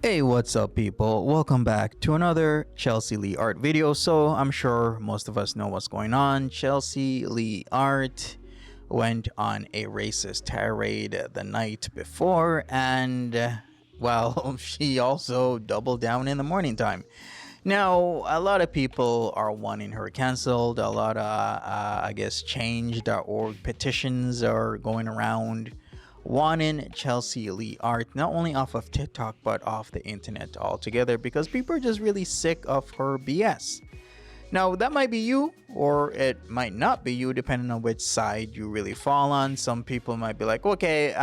Hey, what's up people? Welcome back to another Chelsea Lee art video. So I'm sure most of us know what's going on. Chelsea Lee art went on a racist tirade the night before, and well, she also doubled down in the morning time. Now, a lot of people are wanting her canceled. A lot of, I guess, change.org petitions are going around wanting Chelsea Lee art not only off of TikTok but off the internet altogether because people are just really sick of her BS. Now, that might be you, or it might not be you, depending on which side you really fall on. Some people might be like, okay,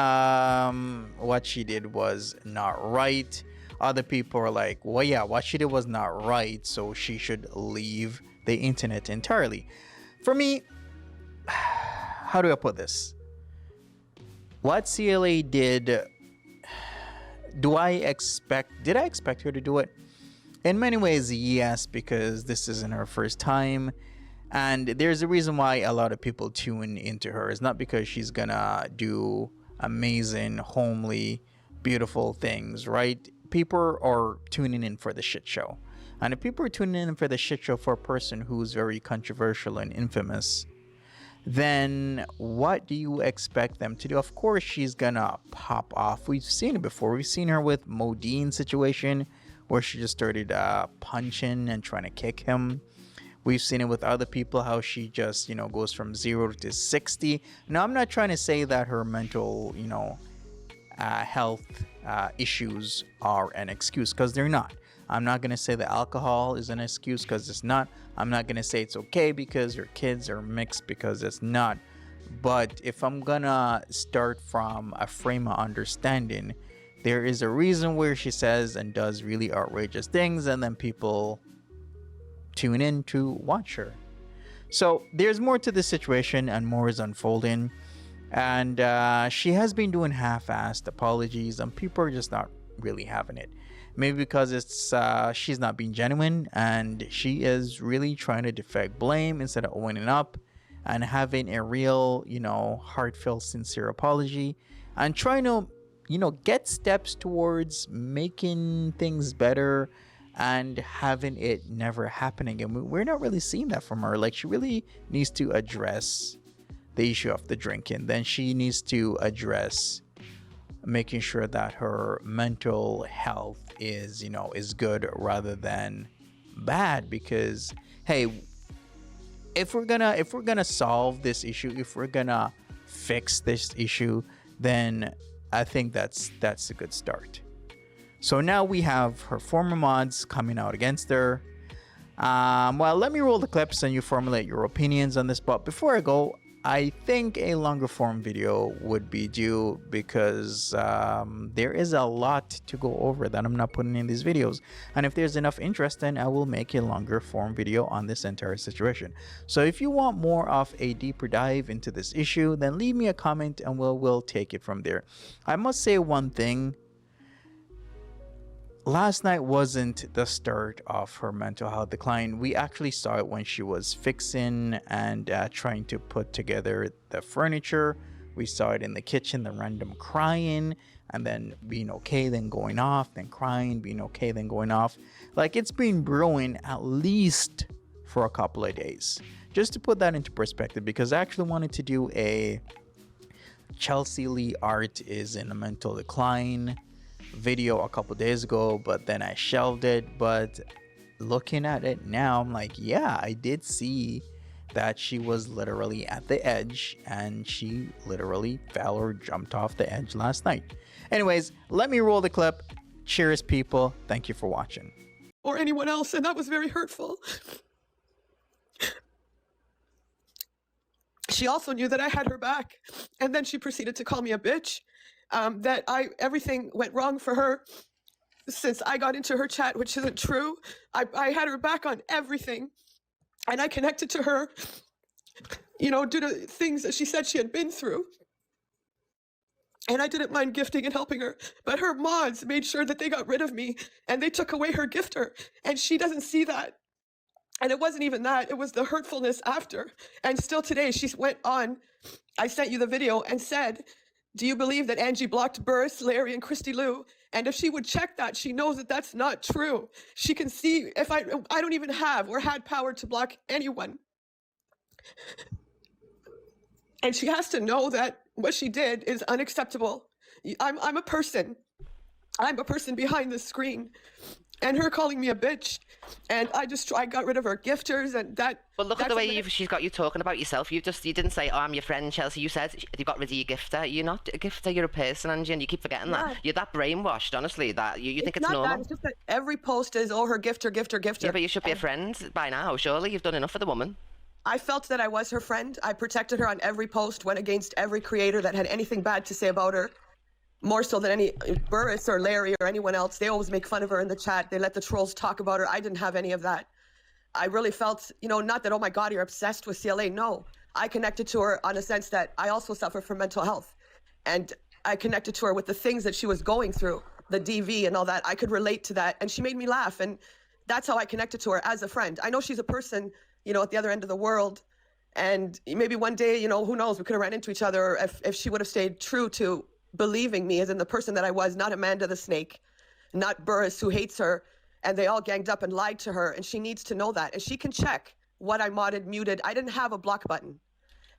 what she did was not right. Other people are like, well, yeah, what she did was not right, so she should leave the internet entirely. For me, how do I put this? What CLA did I expect her to do it? In many ways, yes, because this isn't her first time. And there's a reason why a lot of people tune into her. It's not because she's gonna do amazing, homely, beautiful things, right? People are tuning in for the shit show. And if people are tuning in for the shit show for a person who's very controversial and infamous, then what do you expect them to do? Of course, she's gonna pop off. We've seen it before. We've seen her with Modine's situation where she just started punching and trying to kick him. We've seen it with other people, how she just, goes from 0 to 60. Now, I'm not trying to say that her mental, health issues are an excuse, because they're not. I'm not going to say that alcohol is an excuse, because it's not. I'm not going to say it's okay because your kids are mixed, because it's not. But if I'm going to start from a frame of understanding, there is a reason where she says and does really outrageous things, and then people tune in to watch her. So there's more to this situation, and more is unfolding. And she has been doing half-assed apologies, and people are just not really having it. Maybe because it's she's not being genuine, and she is really trying to deflect blame instead of owning up and having a real, heartfelt, sincere apology, and trying to, get steps towards making things better and having it never happen again. We're not really seeing that from her. Like, she really needs to address the issue of the drinking. Then she needs to address making sure that her mental health is, is good rather than bad. Because, hey, if we're gonna solve this issue, if we're gonna fix this issue, then I think that's a good start. So now we have her former mods coming out against her. Well, let me roll the clips and you formulate your opinions on this. But before I go, I think a longer form video would be due, because there is a lot to go over that I'm not putting in these videos. And if there's enough interest, then I will make a longer form video on this entire situation. So if you want more of a deeper dive into this issue, then leave me a comment and we'll take it from there. I must say one thing. Last night wasn't the start of her mental health decline. We actually saw it when she was fixing and trying to put together the furniture. We saw it in the kitchen, the random crying, and then being okay, then going off, then crying, being okay, then going off. Like, it's been brewing at least for a couple of days. Just to put that into perspective, because I actually wanted to do a Chelsea Lee art is in a mental decline video a couple days ago, but then I shelved it. But looking at it now, I'm like, yeah, I did see that she was literally at the edge, and she literally fell or jumped off the edge last night. Anyways, let me roll the clip. Cheers, people. Thank you for watching. Or anyone else, and that was very hurtful. She also knew that I had her back, and then she proceeded to call me a bitch. That everything went wrong for her since I got into her chat, which isn't true. I had her back on everything, and I connected to her, due to things that she said she had been through. And I didn't mind gifting and helping her, but her mods made sure that they got rid of me, and they took away her gifter, and she doesn't see that. And it wasn't even that, it was the hurtfulness after. And still today, she went on, I sent you the video, and said, do you believe that Angie blocked Burris, Larry, and Christy Lou And if she would check that, she knows that that's not true. She can see if I don't even have or had power to block anyone. And she has to know that what she did is unacceptable. I'm a person. I'm a person behind the screen. And her calling me a bitch, and I got rid of her gifters, and that. But look at the way she's got you talking about yourself. You didn't say, "Oh, I'm your friend, Chelsea." You said you got rid of your gifter. You're not a gifter. You're a person, and you keep forgetting that. You're that brainwashed, honestly. That you think it's normal. That. It's just that every post is, "Oh, her gifter, gifter, gifter." Yeah, but you should be a friend by now. Surely you've done enough for the woman. I felt that I was her friend. I protected her on every post. Went against every creator that had anything bad to say about her. More so than any Burris or Larry or anyone else. They always make fun of her in the chat. They let the trolls talk about her. I didn't have any of that. I really felt, not that, oh my God, you're obsessed with CLA. No, I connected to her on a sense that I also suffer from mental health. And I connected to her with the things that she was going through, the DV and all that. I could relate to that. And she made me laugh. And that's how I connected to her as a friend. I know she's a person, at the other end of the world. And maybe one day, who knows, we could have ran into each other if she would have stayed true to believing me as in the person that I was, not Amanda the Snake, not Burris who hates her, and they all ganged up and lied to her, and she needs to know that. And she can check what I modded, muted. I didn't have a block button.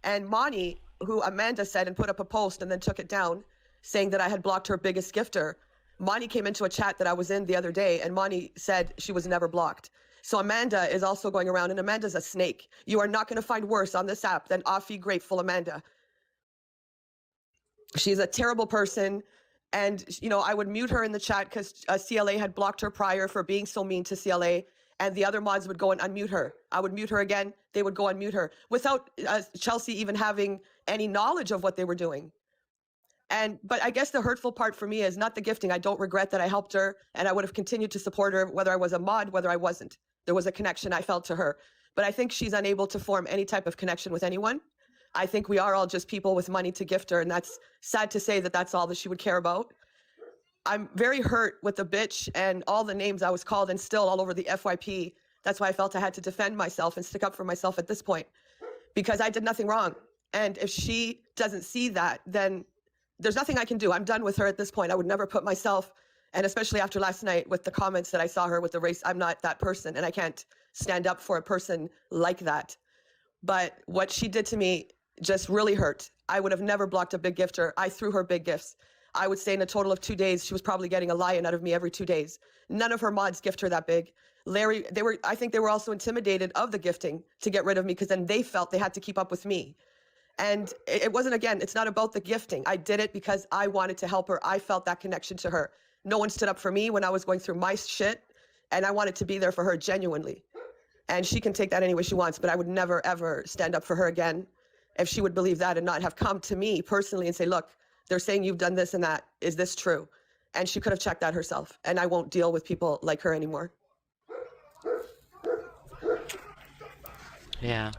And Monty, who Amanda said and put up a post and then took it down, saying that I had blocked her biggest gifter, Monty came into a chat that I was in the other day, and Monty said she was never blocked. So Amanda is also going around, and Amanda's a snake. You are not going to find worse on this app than Offie Grateful Amanda. She's a terrible person. And, I would mute her in the chat because CLA had blocked her prior for being so mean to CLA. And the other mods would go and unmute her. I would mute her again. They would go and mute her without Chelsea even having any knowledge of what they were doing. But I guess the hurtful part for me is not the gifting. I don't regret that I helped her, and I would have continued to support her, whether I was a mod, whether I wasn't. There was a connection I felt to her. But I think she's unable to form any type of connection with anyone. I think we are all just people with money to gift her, and that's sad to say that that's all that she would care about. I'm very hurt with the bitch and all the names I was called and still all over the FYP. That's why I felt I had to defend myself and stick up for myself at this point, because I did nothing wrong. And if she doesn't see that, then there's nothing I can do. I'm done with her at this point. I would never put myself, and especially after last night with the comments that I saw her with the race, I'm not that person, and I can't stand up for a person like that. But what she did to me just really hurt. I would have never blocked a big gifter. I threw her big gifts. I would say in a total of 2 days, she was probably getting a lion out of me every 2 days. None of her mods gift her that big. Larry, I think they were also intimidated of the gifting to get rid of me, because then they felt they had to keep up with me. And it wasn't, again, it's not about the gifting. I did it because I wanted to help her. I felt that connection to her. No one stood up for me when I was going through my shit, and I wanted to be there for her genuinely. And she can take that any way she wants, but I would never, ever stand up for her again if she would believe that and not have come to me personally and say, look, they're saying you've done this and that. Is this true? And she could have checked that herself. And I won't deal with people like her anymore. Yeah.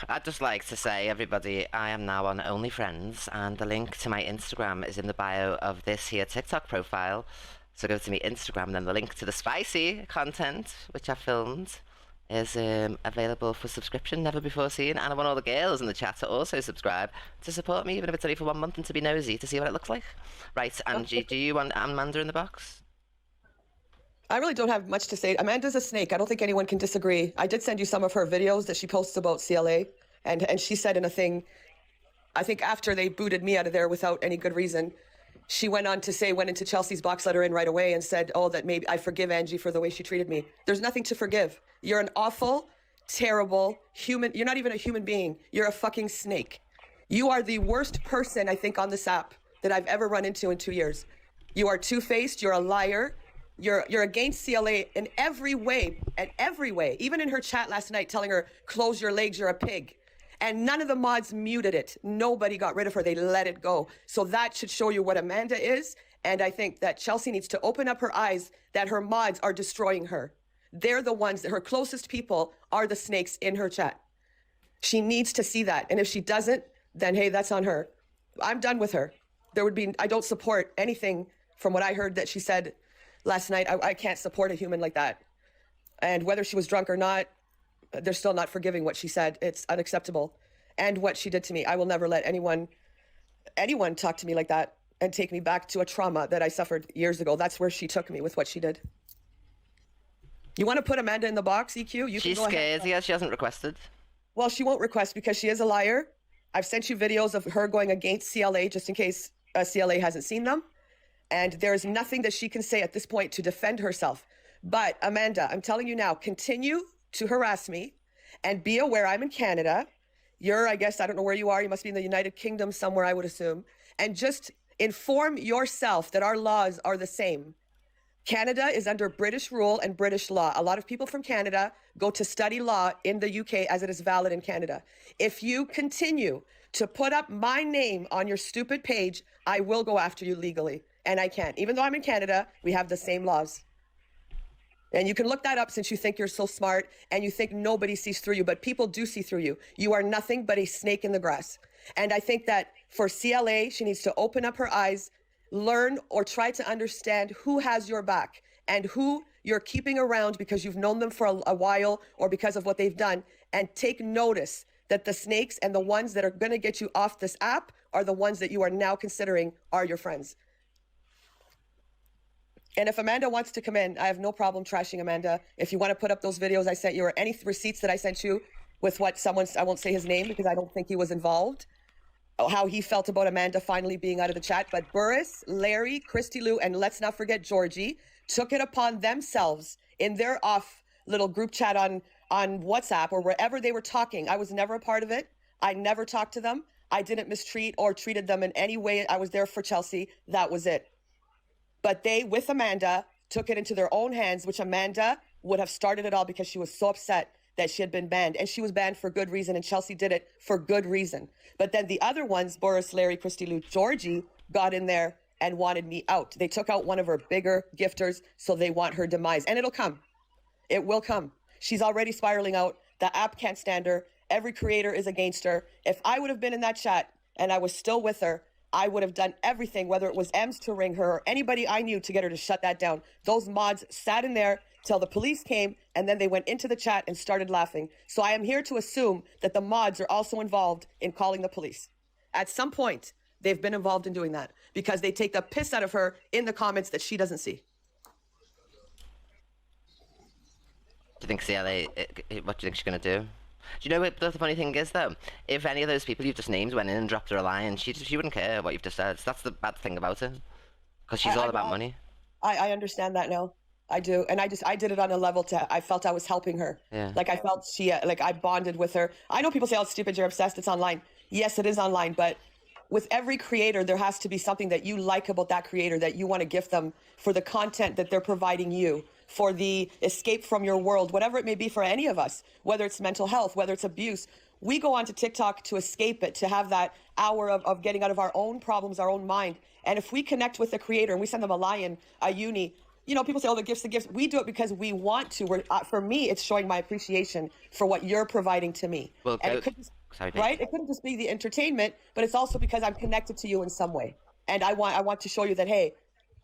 I'd just like to say, everybody, I am now on OnlyFriends, and the link to my Instagram is in the bio of this here TikTok profile. So go to my Instagram, and then the link to the spicy content, which I filmed, is available for subscription, never before seen. And I want all the girls in the chat to also subscribe to support me, even if it's only for 1 month, and to be nosy to see what it looks like. Right, Angie, do you want Amanda in the box? I really don't have much to say. Amanda's a snake. I don't think anyone can disagree. I did send you some of her videos that she posts about CLA. And she said in a thing, I think after they booted me out of there without any good reason, she went on to say, went into Chelsea's box, let her in right away, and said, oh, that maybe I forgive Angie for the way she treated me. There's nothing to forgive. You're an awful, terrible human. You're not even a human being. You're a fucking snake. You are the worst person, I think, on this app that I've ever run into in 2 years. You are two-faced. You're a liar. You're against CLA in every way, even in her chat last night telling her, close your legs, you're a pig. And none of the mods muted it. Nobody got rid of her. They let it go. So that should show you what Amanda is. And I think that Chelsea needs to open up her eyes that her mods are destroying her. They're the ones, that her closest people are the snakes in her chat. She needs to see that. And if she doesn't, then hey, that's on her. I'm done with her. I don't support anything from what I heard that she said last night. I can't support a human like that. And whether she was drunk or not, they're still not forgiving what she said. It's unacceptable. And what she did to me. I will never let anyone talk to me like that. and take me back to a trauma that I suffered years ago. That's where she took me with what she did. You want to put Amanda in the box, EQ? You She's can go scared, ahead. yeah, she hasn't requested. Well, she won't request because she is a liar. I've sent you videos of her going against CLA just in case CLA hasn't seen them. And there's nothing that she can say at this point to defend herself. But Amanda, I'm telling you now, continue to harass me and be aware I'm in Canada. You're, I guess, I don't know where you are. You must be in the United Kingdom somewhere, I would assume. And just inform yourself that our laws are the same. Canada is under British rule and British law. A lot of people from Canada go to study law in the UK as it is valid in Canada. If you continue to put up my name on your stupid page, I will go after you legally. And I can't. Even though I'm in Canada, we have the same laws. And you can look that up since you think you're so smart and you think nobody sees through you, but people do see through you. You are nothing but a snake in the grass. And I think that for CLA, she needs to open up her eyes, learn or try to understand who has your back and who you're keeping around because you've known them for a while or because of what they've done, and take notice that the snakes and the ones that are going to get you off this app are the ones that you are now considering are your friends. And if Amanda wants to come in, I have no problem trashing Amanda. If you want to put up those videos I sent you or any receipts that I sent you with what someone, I won't say his name because I don't think he was involved, how he felt about Amanda finally being out of the chat. But Burris, Larry, Christy Lou, and let's not forget Georgie, took it upon themselves in their off little group chat on WhatsApp or wherever they were talking. I was never a part of it. I never talked to them. I didn't mistreat or treated them in any way. I was there for Chelsea. That was it. But they, with Amanda, took it into their own hands, which Amanda would have started it all because she was so upset that she had been banned. And she was banned for good reason, and Chelsea did it for good reason. But then the other ones, Boris, Larry, Christy Lou, Georgie, got in there and wanted me out. They took out one of her bigger gifters, so they want her demise. And it'll come. It will come. She's already spiraling out. The app can't stand her. Every creator is against her. If I would have been in that chat and I was still with her, I would have done everything, whether it was Ems to ring her or anybody I knew to get her to shut that down. Those mods sat in there till the police came, and then they went into the chat and started laughing. So I am here to assume that the mods are also involved in calling the police. At some point, they've been involved in doing that because they take the piss out of her in the comments that she doesn't see. Do you think CLA, what do you think she's going to do? Do you know what the funny thing is, though? If any of those people you've just named went in and dropped her a line, she wouldn't care what you've just said. That's the bad thing about it. Because she's all about money. I understand that now. I do. And I did it on a level I felt I was helping her. Yeah. Like I felt I bonded with her. I know people say, oh, it's stupid, you're obsessed, it's online. Yes, it is online. But with every creator, there has to be something that you like about that creator that you want to gift them for the content that they're providing you, for the escape from your world, whatever it may be for any of us, whether it's mental health, whether it's abuse. We go onto TikTok to escape it, to have that hour of getting out of our own problems, our own mind. And if we connect with the creator and we send them a lion, a uni, you know, people say, oh, the gifts. We do it because we want to. For me, it's showing my appreciation for what you're providing to me. Well, and it couldn't just be the entertainment, but it's also because I'm connected to you in some way. And I want to show you that, hey,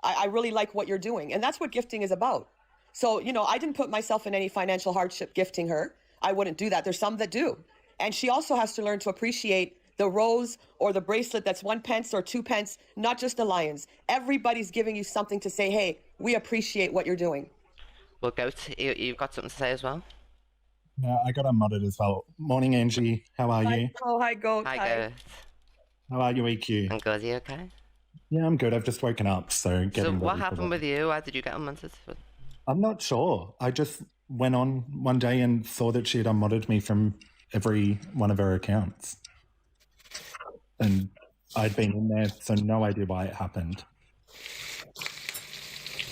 I really like what you're doing. And that's what gifting is about. So, you know, I didn't put myself in any financial hardship gifting her. I wouldn't do that. There's some that do. And she also has to learn to appreciate the rose or the bracelet that's 1 pence or 2 pence, not just the lions. Everybody's giving you something to say, hey, we appreciate what you're doing. Well, Goat, you've got something to say as well? Yeah, I got unmodded as well. Morning, Angie. How are you? Oh, hi, Goat. Hi, Goat. How are you, EQ? I'm good. Are you okay? Yeah, I'm good. I've just woken up, so getting So ready what for happened work. with you? Why did you get unmodded? I'm not sure. I just went on one day and saw that she had unmodded me from every one of her accounts. And I'd been in there, so no idea why it happened.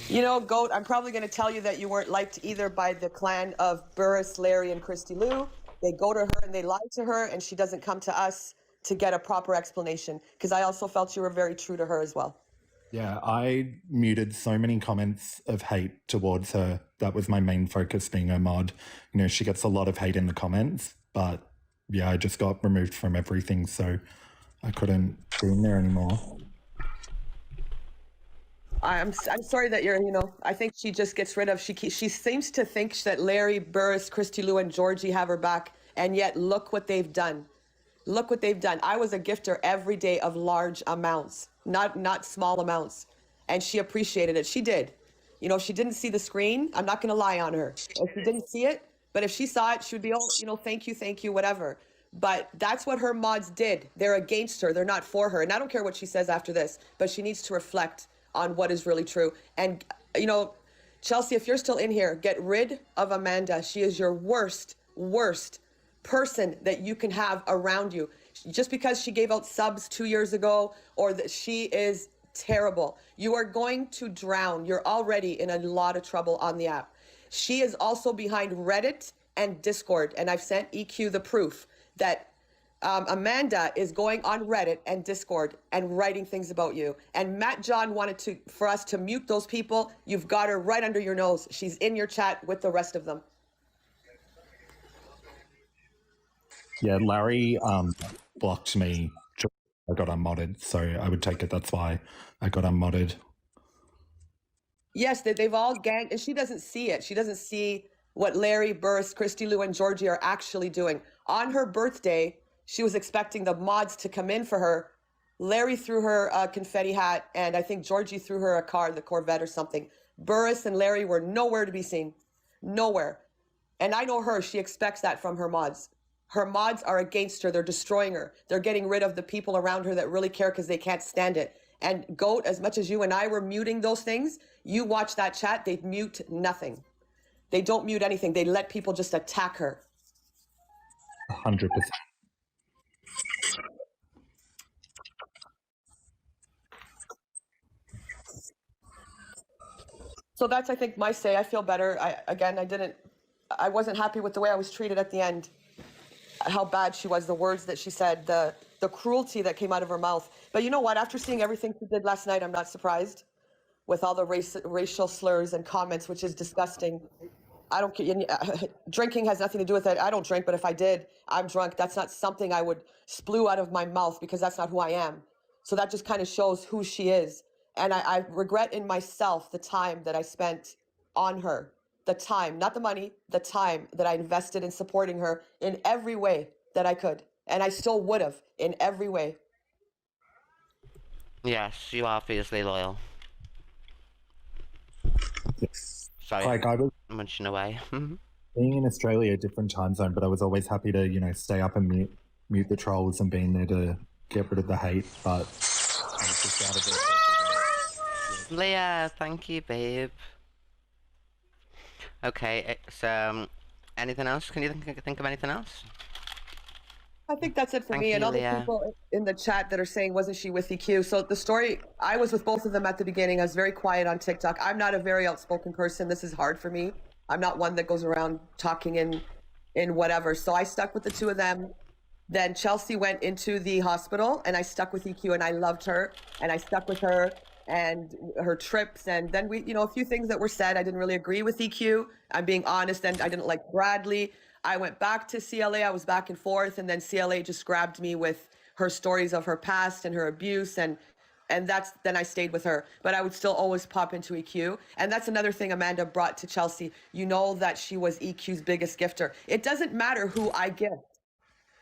You know, Goat, I'm probably going to tell you that you weren't liked either by the clan of Burris, Larry, and Christy Lou. They go to her and they lie to her, and she doesn't come to us to get a proper explanation, because I also felt you were very true to her as well. Yeah, I muted so many comments of hate towards her. That was my main focus, being her mod. You know, she gets a lot of hate in the comments, but yeah, I just got removed from everything, so I couldn't be in there anymore. I'm sorry that you're, you know, I think she just gets rid of, she seems to think that Larry, Burris, Christy Lou, and Georgie have her back, and yet look what they've done. Look what they've done. I was a gifter every day of large amounts, not small amounts. And she appreciated it. She did. You know, if she didn't see the screen, I'm not going to lie on her. If she didn't see it, but if she saw it, she would be, oh, you know, thank you, whatever. But that's what her mods did. They're against her. They're not for her. And I don't care what she says after this, but she needs to reflect on what is really true. And, you know, Chelsea, if you're still in here, get rid of Amanda. She is your worst person that you can have around you. Just because she gave out subs 2 years ago, or that she is terrible. You are going to drown. You're already in a lot of trouble on the app. She is also behind Reddit and Discord. And I've sent EQ the proof that Amanda is going on Reddit and Discord and writing things about you. And Matt John wanted for us to mute those people. You've got her right under your nose. She's in your chat with the rest of them. Yeah, Larry blocked me. I got unmodded, so I would take it that's why I got unmodded. Yes, they've all ganged, and she doesn't see it. She doesn't see what Larry, Burris, Christy Lou, and Georgie are actually doing. On her birthday, she was expecting the mods to come in for her. Larry threw her a confetti hat, and I think Georgie threw her a car, the Corvette or something. Burris and Larry were nowhere to be seen. Nowhere. And I know her. She expects that from her mods. Her mods are against her. They're destroying her. They're getting rid of the people around her that really care because they can't stand it. And Goat, as much as you and I were muting those things, you watch that chat, they mute nothing. They don't mute anything. They let people just attack her. 100%. So that's, I think, my say. I feel better. I wasn't happy with the way I was treated at the end. How bad she was, the words that she said, the cruelty that came out of her mouth. But you know what? After seeing everything she did last night, I'm not surprised with all the racial slurs and comments, which is disgusting. I don't care. Drinking has nothing to do with it. I don't drink, but if I did, I'm drunk. That's not something I would splew out of my mouth because that's not who I am. So that just kind of shows who she is. And I regret in myself the time that I spent on her. The time, not the money, the time that I invested in supporting her in every way that I could. And I still would have in every way. Yes, you are fiercely loyal. Yes. Sorry, Like I was munching away. being in Australia, a different time zone, but I was always happy to, you know, stay up and mute the trolls and being there to get rid of the hate. But I was just out of it. Leah, thank you, babe. Okay, so anything else? Can you think of anything else? I think that's it for Thank me. you, And all the Leah. people in the chat that are saying, wasn't she with EQ? So the story, I was with both of them at the beginning. I was very quiet on TikTok. I'm not a very outspoken person. This is hard for me. I'm not one that goes around talking in whatever. So I stuck with the two of them. Then Chelsea went into the hospital and I stuck with EQ and I loved her and I stuck with her and her trips. And then we, you know, a few things that were said. I didn't really agree with EQ. I'm being honest. And I didn't like Bradley. I went back to CLA. I was back and forth. And then CLA just grabbed me with her stories of her past and her abuse. And then I stayed with her. But I would still always pop into EQ. And that's another thing Amanda brought to Chelsea. You know that she was EQ's biggest gifter. It doesn't matter who I gift.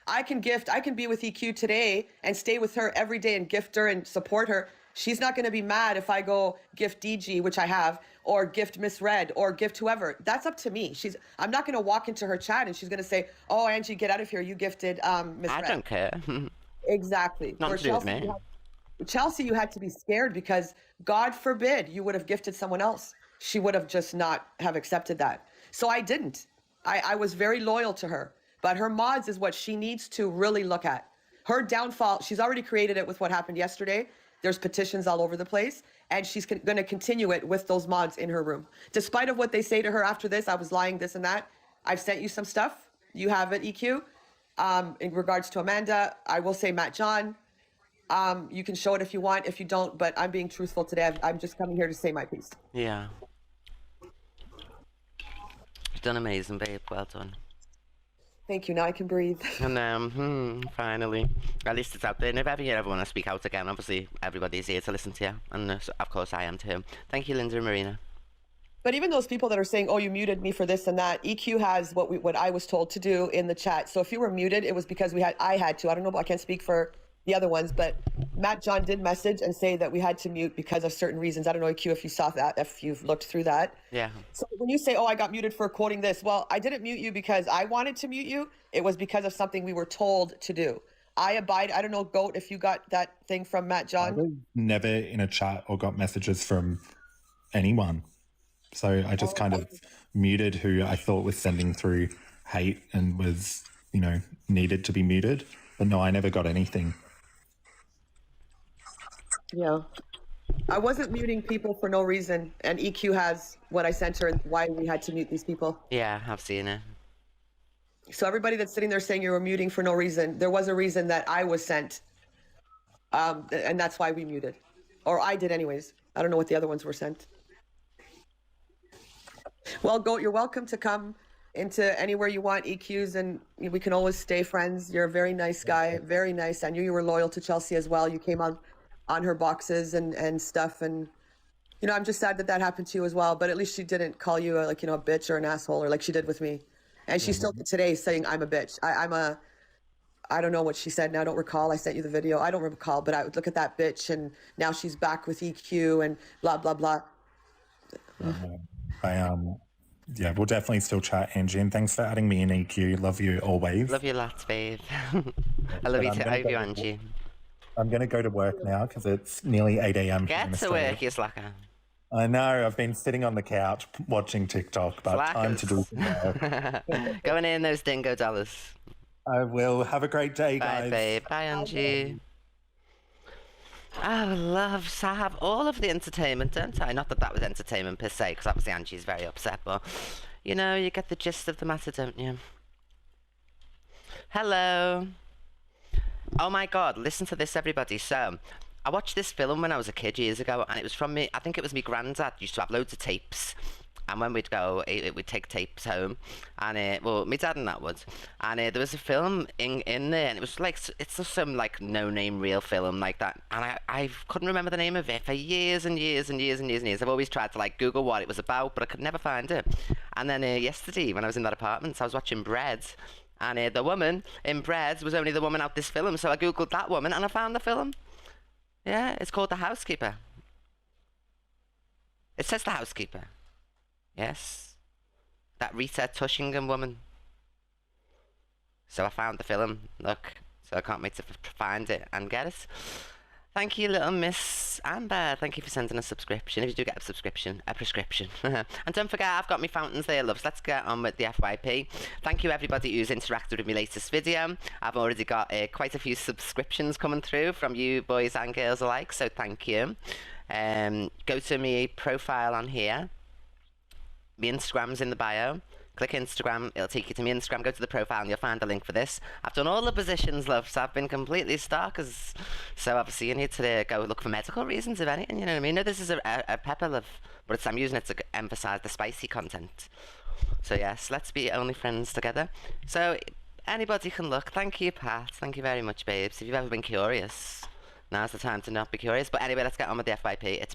I can be with EQ today and stay with her every day and gift her and support her. She's not going to be mad if I go gift DG, which I have, or gift Miss Red, or gift whoever. That's up to me. I'm not going to walk into her chat and she's going to say, "Oh, Angie, get out of here. You gifted Miss Red." I don't care. Exactly. Not to do with me. Chelsea, you had to be scared because God forbid you would have gifted someone else. She would have just not have accepted that. So I didn't. I was very loyal to her. But her mods is what she needs to really look at. Her downfall, she's already created it with what happened yesterday. There's petitions all over the place. And she's going to continue it with those mods in her room. Despite of what they say to her after this, I was lying, this and that. I've sent you some stuff. You have it, EQ. In regards to Amanda, I will say Matt John. You can show it if you want. If you don't, but I'm being truthful today. I'm just coming here to say my piece. Yeah. You've done amazing, babe. Well done. Thank you. Now I can breathe. And finally, at least it's out there. And if ever you ever want to speak out again, obviously everybody's here to listen to you, and of course I am too. Thank you, Linda and Marina. But even those people that are saying, "Oh, you muted me for this and that," EQ has what I was told to do in the chat. So if you were muted, it was because I had to. I don't know, I can't speak for the other ones, but Matt John did message and say that we had to mute because of certain reasons. I don't know, EQ, if you saw that, if you've looked through that. Yeah. So when you say, "Oh, I got muted for quoting this," well, I didn't mute you because I wanted to mute you. It was because of something we were told to do. I don't know, Goat, if you got that thing from Matt I John. was never in a chat or got messages from anyone. So I just kind of muted who I thought was sending through hate and was, needed to be muted. But no, I never got anything. Yeah. I wasn't muting people for no reason, and EQ has what I sent her and why we had to mute these people. Yeah, I've seen it. So everybody that's sitting there saying you were muting for no reason, there was a reason that I was sent, and that's why we muted. Or I did anyways. I don't know what the other ones were sent. Well, Goat, you're welcome to come into anywhere you want, EQs, and we can always stay friends. You're a very nice guy, very nice. I knew you were loyal to Chelsea as well. You came on her boxes and stuff, and I'm just sad that happened to you as well. But at least she didn't call you a bitch or an asshole, or like she did with me. And she still did today, saying I'm a bitch. I don't know what she said now. I don't recall. I sent you the video. I don't recall, but I would look at that bitch, and now she's back with EQ and blah blah blah. Yeah, we'll definitely still chat, Angie, and thanks for adding me in EQ. Love you always. Love you lots, babe. I love you too. I love you, Angie. I'm going to go to work now because it's nearly 8 a.m. Get to work, you slacker. I know. I've been sitting on the couch watching TikTok, but time to do it. Going in those dingo dollars. I will. Have a great day, guys. Bye, babe. Bye, Angie. I love to have all of the entertainment, don't I? Not that that was entertainment per se, because obviously Angie's very upset, but you get the gist of the matter, don't you? Hello. Oh my god, listen to this, everybody. So, I watched this film when I was a kid years ago, and it was from me, I think it was my granddad used to have loads of tapes. And when we'd go, we'd take tapes home, and my dad and that would, and there was a film in there, and it was like, it's just some like no-name real film like that, and I couldn't remember the name of it for years and years and years and years and years. I've always tried to like Google what it was about, but I could never find it. And then yesterday, when I was in that apartment, I was watching Bread, and the woman in Bread was only the woman out this film, so I Googled that woman, and I found the film. Yeah, it's called The Housekeeper. It says The Housekeeper. Yes, that Rita Tushingham woman. So I found the film, look, so I can't wait to find it and get it. Thank you, little Miss Amber. Thank you for sending a subscription. If you do get a subscription, a prescription. And don't forget, I've got my fountains there, loves. Let's get on with the FYP. Thank you, everybody who's interacted with my latest video. I've already got quite a few subscriptions coming through from you boys and girls alike, so thank you. Go to my profile on here. My Instagram's in the bio. Click Instagram, it'll take you to my Instagram. Go to the profile and you'll find a link for this. I've done all the positions, love, so I've been completely starkers. So obviously you need to go look for medical reasons, if anything, you know what I mean? No, this is a pepper, love, but I'm using it to emphasize the spicy content. So yes, let's be only friends together. So anybody can look. Thank you, Pat. Thank you very much, babes. If you've ever been curious, now's the time to not be curious. But anyway, let's get on with the FYP. It's